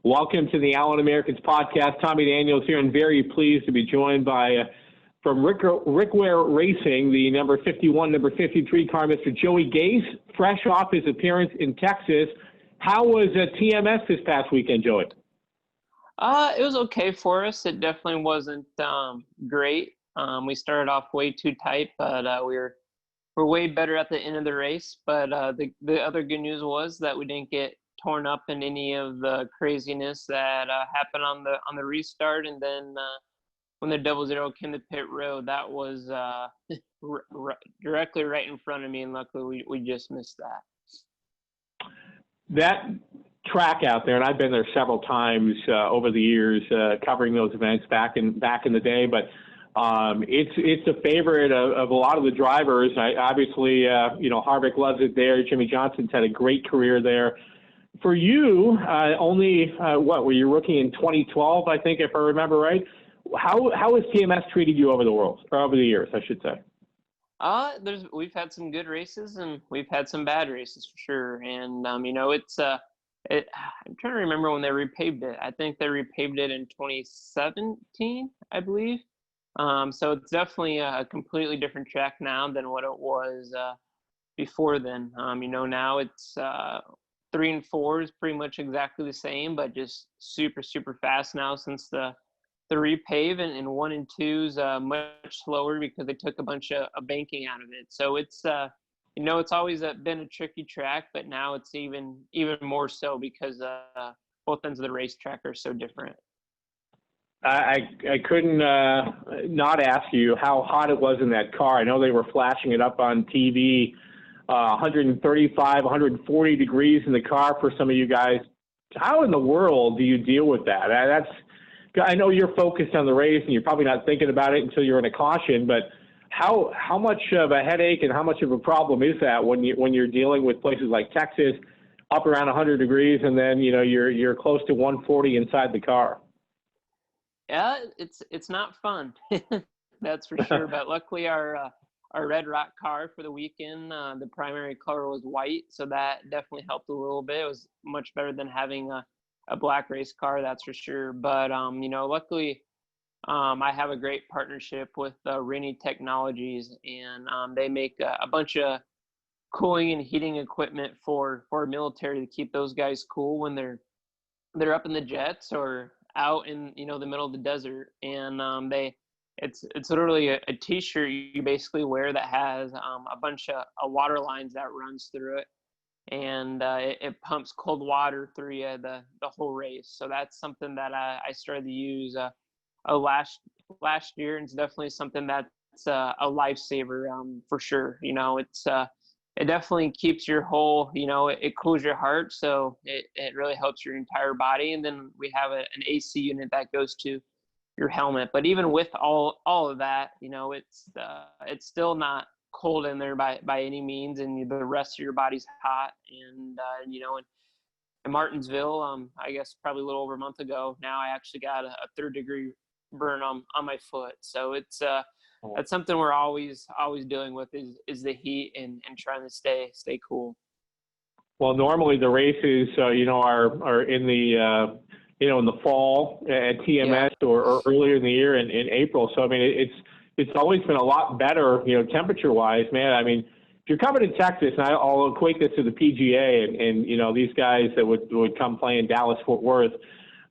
Welcome to the Allen Americans podcast. Tommy Daniels here, and very pleased to be joined by, from Rickware Racing, the number 51, number 53 car, Mr. Joey Gase, fresh off his appearance in Texas. How was TMS this past weekend, Joey? It was okay for us. It definitely wasn't great. We started off way too tight, but we're way better at the end of the race. But the other good news was that we didn't get torn up in any of the craziness that happened on the restart, and then when the 00 came to pit road, that was directly right in front of me, and luckily we just missed that. That track out there, and I've been there several times over the years covering those events back in the day, but it's a favorite of a lot of the drivers. Obviously, Harvick loves it there. Jimmy Johnson's had a great career there. For you, were you rookie in 2012, I think, if I remember right? How has TMS treated you over the years, I should say? We've had some good races and we've had some bad races for sure. And I'm trying to remember when they repaved it. I think they repaved it in 2017, I believe. So it's definitely a completely different track now than what it was before then. Now it's 3 and 4 is pretty much exactly the same, but just super, super fast now since the repave, and 1 and 2 is much slower because they took a bunch of banking out of it. So it's it's always been a tricky track, but now it's even more so because both ends of the racetrack are so different. I couldn't not ask you how hot it was in that car. I know they were flashing it up on TV. 135, 140 degrees in the car for some of you guys. How in the world do you deal with that? I know you're focused on the race and you're probably not thinking about it until you're in a caution, but how much of a headache and how much of a problem is that when you're dealing with places like Texas, up around 100 degrees, and then you're close to 140 inside the car? Yeah, it's not fun. That's for sure. But luckily our Red Rock car for the weekend, the primary color was white, so that definitely helped a little bit. It was much better than having a black race car, that's for sure. But luckily, I have a great partnership with Rennie Technologies, and they make a bunch of cooling and heating equipment for military to keep those guys cool when they're up in the jets or out in the middle of the desert. And it's literally a t-shirt you basically wear that has a bunch of water lines that runs through it, and it pumps cold water through you the whole race. So that's something that I started to use last year, and it's definitely something that's a lifesaver for sure. It definitely keeps your whole, it cools your heart, so it really helps your entire body. And then we have an AC unit that goes to your helmet. But even with all of that, it's still not cold in there by any means, and the rest of your body's hot. And in Martinsville, I guess probably a little over a month ago now, I actually got a 3rd-degree burn on my foot. So it's that's something we're always dealing with is the heat and trying to stay cool. Well, normally the races are in the in the fall at TMS, yeah, or earlier in the year in April. So, I mean, it's always been a lot better, temperature-wise, man. I mean, if you're coming to Texas, and I'll equate this to the PGA and these guys that would come play in Dallas, Fort Worth,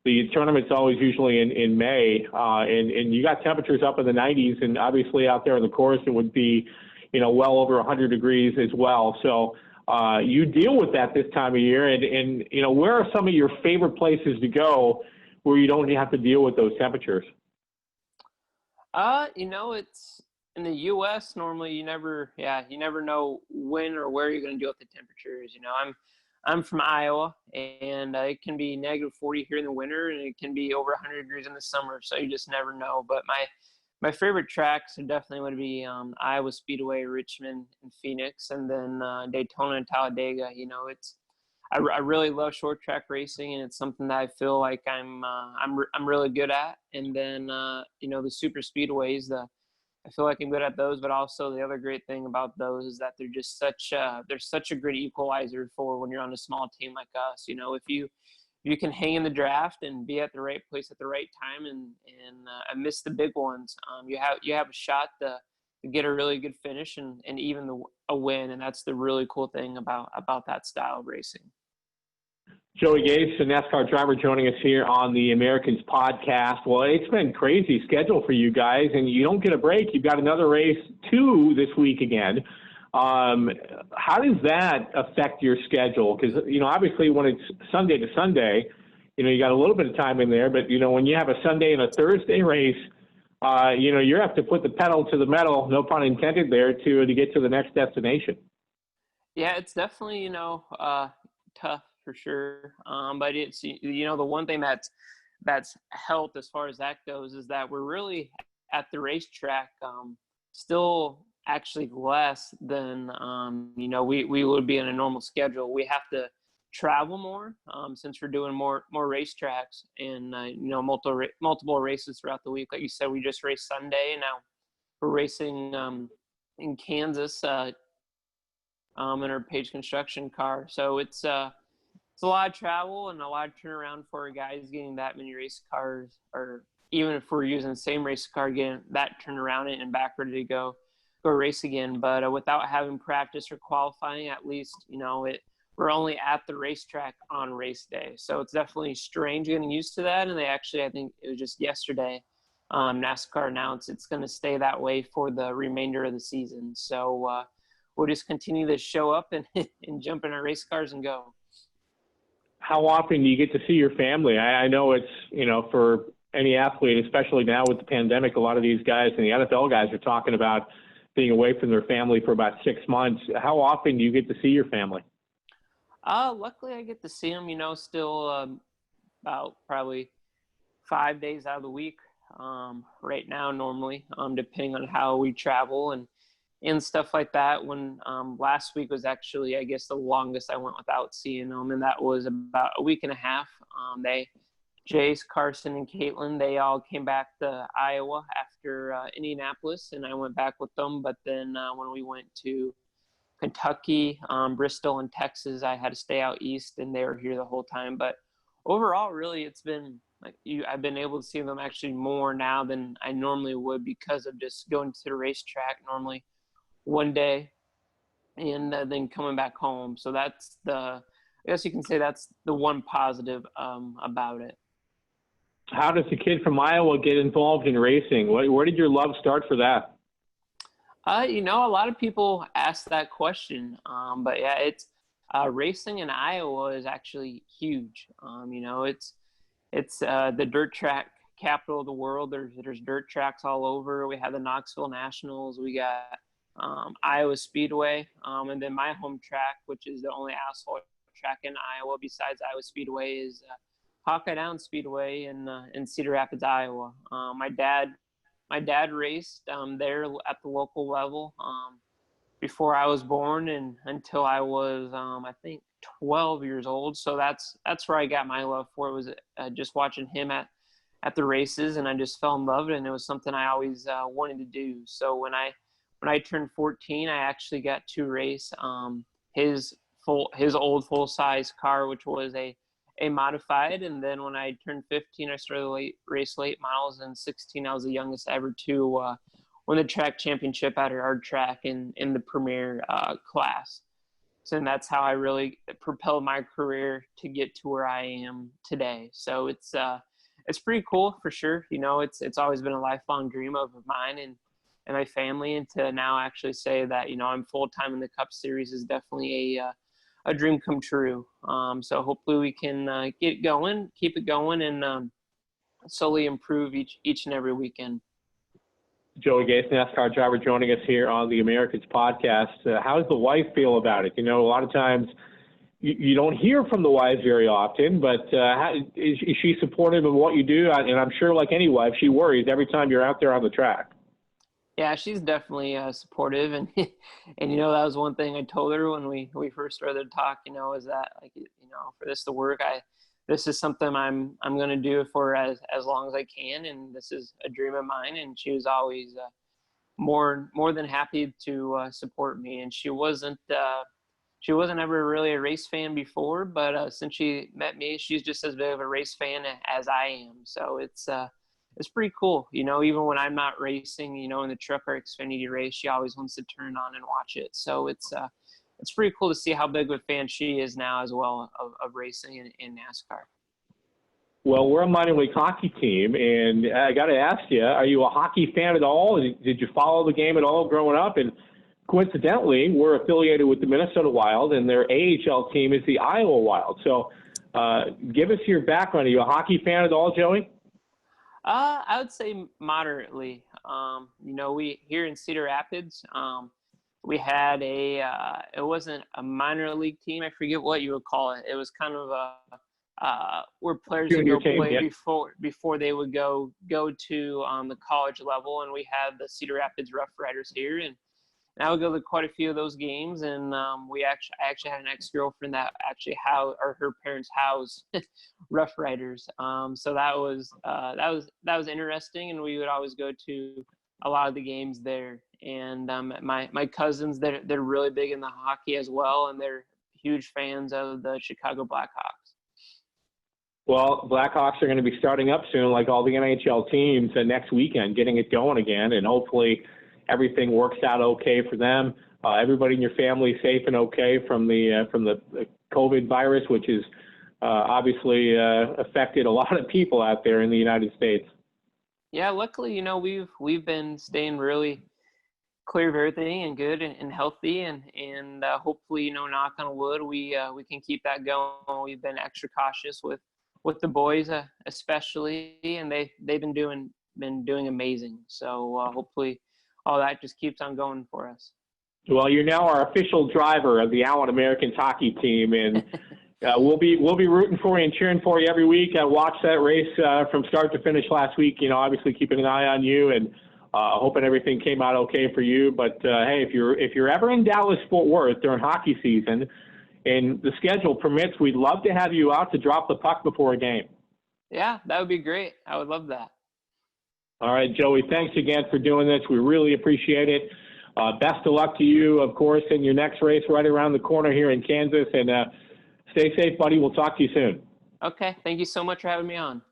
the tournament's always usually in May, and you got temperatures up in the 90s, and obviously out there in the course it would be, well over 100 degrees as well. So, you deal with that this time of year, and where are some of your favorite places to go where you don't have to deal with those temperatures? It's in the U.S. normally you never know when or where you're going to deal with the temperatures. I'm from Iowa, and it can be -40 here in the winter, and it can be over 100 degrees in the summer, so you just never know. But my favorite tracks are definitely going to be Iowa Speedway, Richmond, and Phoenix, and then Daytona and Talladega. I really love short track racing, and it's something that I feel like I'm really good at. And then the super speedways, I feel like I'm good at those, but also the other great thing about those is that they're just such a great equalizer for when you're on a small team like us. If you can hang in the draft and be at the right place at the right time and miss the big ones, you have a shot to get a really good finish and even a win, and that's the really cool thing about that style of racing. Joey Gase, a NASCAR driver, joining us here on the Americans podcast. Well, it's been crazy schedule for you guys, and you don't get a break. You've got another race, 2 this week again. How does that affect your schedule? Because, obviously when it's Sunday to Sunday, you got a little bit of time in there, but, when you have a Sunday and a Thursday race, you have to put the pedal to the metal, no pun intended there, to get to the next destination. Yeah, it's definitely, tough for sure. But it's, the one thing that's helped as far as that goes is that we're really at the racetrack still actually less than, we would be in a normal schedule. We have to travel more since we're doing more racetracks and, multiple races throughout the week. Like you said, we just raced Sunday, and now we're racing in Kansas in our Page Construction car. So it's a lot of travel and a lot of turnaround for guys getting that many race cars, or even if we're using the same race car, getting that turnaround and back ready to go race again. But without having practice or qualifying, at least, we're only at the racetrack on race day. So it's definitely strange getting used to that. And they actually, I think it was just yesterday, NASCAR announced it's going to stay that way for the remainder of the season. So we'll just continue to show up and jump in our race cars and go. How often do you get to see your family? I know it's, for any athlete, especially now with the pandemic, a lot of these guys and the NFL guys are talking about being away from their family for about 6 months. How often do you get to see your family? Luckily I get to see them, still about probably 5 days out of the week right now normally, depending on how we travel and stuff like that. When last week was actually, I guess, the longest I went without seeing them, and that was about a week and a half. Jace, Carson, and Caitlin, they all came back to Iowa after Indianapolis, and I went back with them. But then when we went to Kentucky, Bristol, and Texas, I had to stay out east, and they were here the whole time. But overall, really, it's been I've been able to see them actually more now than I normally would because of just going to the racetrack normally one day and then coming back home. So that's I guess you can say that's the one positive about it. How does a kid from Iowa get involved in racing? Where did your love start for that? A lot of people ask that question, but yeah, it's racing in Iowa is actually huge. It's the dirt track capital of the world. There's dirt tracks all over. We have the Knoxville Nationals. We got Iowa Speedway, and then my home track, which is the only asphalt track in Iowa besides Iowa Speedway, is Hawkeye Downs Speedway in Cedar Rapids, Iowa. My dad raced there at the local level before I was born and until I was I think 12 years old. So that's where I got my love for it, was just watching him at the races, and I just fell in love, and it was something I always wanted to do. So when I turned 14, I actually got to race his old full-size car, which was a modified. And then when I turned 15, I started race late models, and 16, I was the youngest ever to win the track championship at our track in the premier class. So that's how I really propelled my career to get to where I am today. So it's pretty cool for sure. It's always been a lifelong dream of mine and my family, and to now actually say that I'm full-time in the Cup Series is definitely a dream come true. So hopefully we can keep it going, and slowly improve each and every weekend. Joey Gase, NASCAR driver, joining us here on the Americans podcast. How does the wife feel about it? A lot of times you don't hear from the wives very often, but is she supportive of what you do? And I'm sure, like any wife, she worries every time you're out there on the track. Yeah, she's definitely supportive, and and that was one thing I told her when we first started to talk. Is that for this to work, this is something I'm going to do for as long as I can, and this is a dream of mine. And she was always more than happy to support me, and she wasn't she wasn't ever really a race fan before, but since she met me, she's just as big of a race fan as I am. So it's pretty cool. Even when I'm not racing, in the truck or Xfinity race, she always wants to turn on and watch it. So it's pretty cool to see how big of a fan she is now as well of racing in NASCAR. Well, we're a minor league hockey team, and I got to ask you, are you a hockey fan at all? Did you follow the game at all growing up? And coincidentally, we're affiliated with the Minnesota Wild, and their AHL team is the Iowa Wild. So give us your background. Are you a hockey fan at all, Joey? I would say moderately. We here in Cedar Rapids, we had it wasn't a minor league team. I forget what you would call it. It was kind of where players would go play before they would go to the college level, and we had the Cedar Rapids Rough Riders here, and I would go to quite a few of those games, and I actually had an ex-girlfriend that actually her parents housed Rough Riders, so that was interesting, and we would always go to a lot of the games there, and my cousins, they're really big in the hockey as well, and they're huge fans of the Chicago Blackhawks. Well, Blackhawks are going to be starting up soon, like all the NHL teams, next weekend, getting it going again, and hopefully everything works out okay for them. Everybody in your family safe and okay from the COVID virus, which has obviously affected a lot of people out there in the United States. Yeah, luckily, we've been staying really clear of everything and good and healthy, and hopefully, knock on wood, we can keep that going. We've been extra cautious with the boys, especially, and they've been doing amazing. So hopefully all that just keeps on going for us. Well, you're now our official driver of the Allen Americans hockey team, and we'll be rooting for you and cheering for you every week. I watched that race from start to finish last week. Obviously keeping an eye on you and hoping everything came out okay for you. But hey, if you're ever in Dallas-Fort Worth during hockey season and the schedule permits, we'd love to have you out to drop the puck before a game. Yeah, that would be great. I would love that. All right, Joey, thanks again for doing this. We really appreciate it. Best of luck to you, of course, in your next race right around the corner here in Kansas. And stay safe, buddy. We'll talk to you soon. Okay. Thank you so much for having me on.